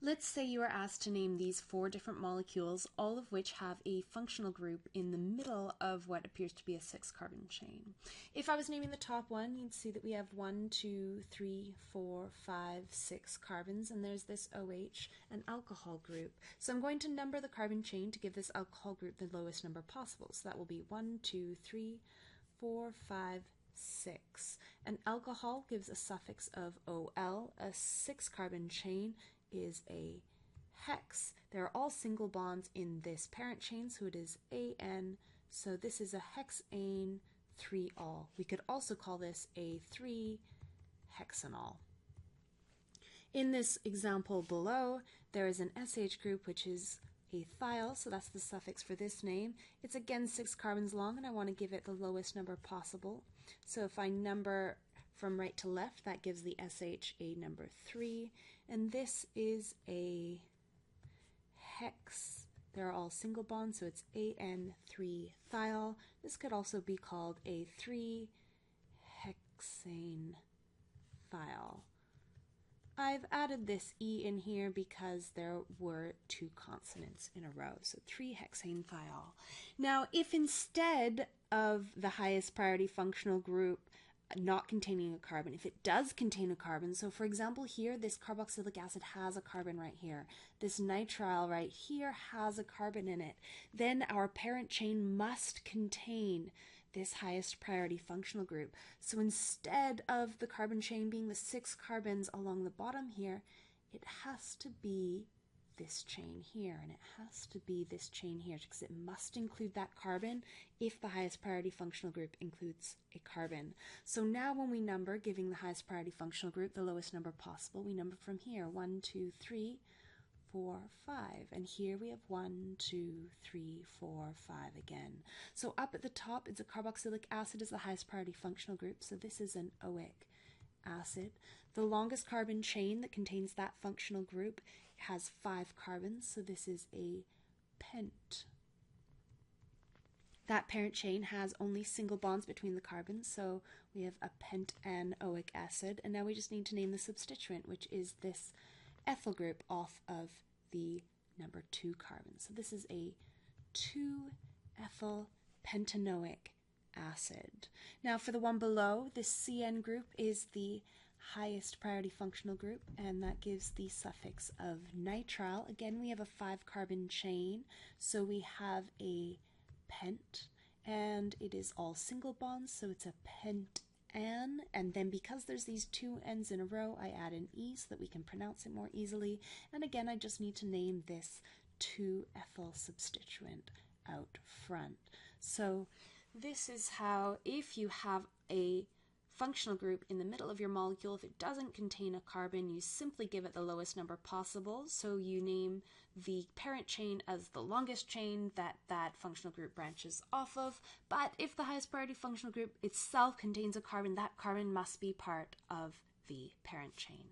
Let's say you are asked to name these 4 different molecules, all of which have a functional group in the middle of what appears to be a 6-carbon chain. If I was naming the top one, you'd see that we have 1, 2, 3, 4, 5, 6 carbons, and there's this OH, an alcohol group. So I'm going to number the carbon chain to give this alcohol group the lowest number possible. So that will be 1, 2, 3, 4, 5, 6. An alcohol gives a suffix of OL. A 6-carbon chain is a hex. There are all single bonds in this parent chain, so it is AN. So this is a hexane 3-ol. We could also call this a 3-hexanol. In this example below, there is an SH group, which is a thiol, so that's the suffix for this name. It's again 6 carbons long, and I want to give it the lowest number possible. So if I number from right to left, that gives the SH a number 3, and this is a hex. They're all single bonds, so it's AN3-thiol. This could also be called a 3-hexane thiol. I've added this E in here because there were 2 consonants in a row, so 3-hexane thiol. Now, if instead of the highest priority functional group not containing a carbon, if it does contain a carbon, so for example here, this carboxylic acid has a carbon right here, this nitrile right here has a carbon in it, then our parent chain must contain this highest priority functional group. So instead of the carbon chain being the 6 carbons along the bottom here, it has to be this chain here, and it has to be this chain here because it must include that carbon if the highest priority functional group includes a carbon. So now when we number, giving the highest priority functional group the lowest number possible, we number from here, 1, 2, 3, 4, 5, and here we have 1, 2, 3, 4, 5 again. So up at the top, it's a carboxylic acid is the highest priority functional group, so this is an oic acid. The longest carbon chain that contains that functional group has 5 carbons, so this is a pent. That parent chain has only single bonds between the carbons, so we have a pentanoic acid, and now we just need to name the substituent, which is this ethyl group off of the number 2 carbon. So this is a 2-ethyl pentanoic acid. Now for the one below, this CN group is the highest priority functional group, and that gives the suffix of nitrile. Again, we have a 5-carbon chain, so we have a pent, and it is all single bonds, so it's a pentan, and then because there's these 2 N's in a row, I add an E so that we can pronounce it more easily, and again I just need to name this 2-ethyl substituent out front. So this is how, if you have a functional group in the middle of your molecule, if it doesn't contain a carbon, you simply give it the lowest number possible. So you name the parent chain as the longest chain that that functional group branches off of. But if the highest priority functional group itself contains a carbon, that carbon must be part of the parent chain.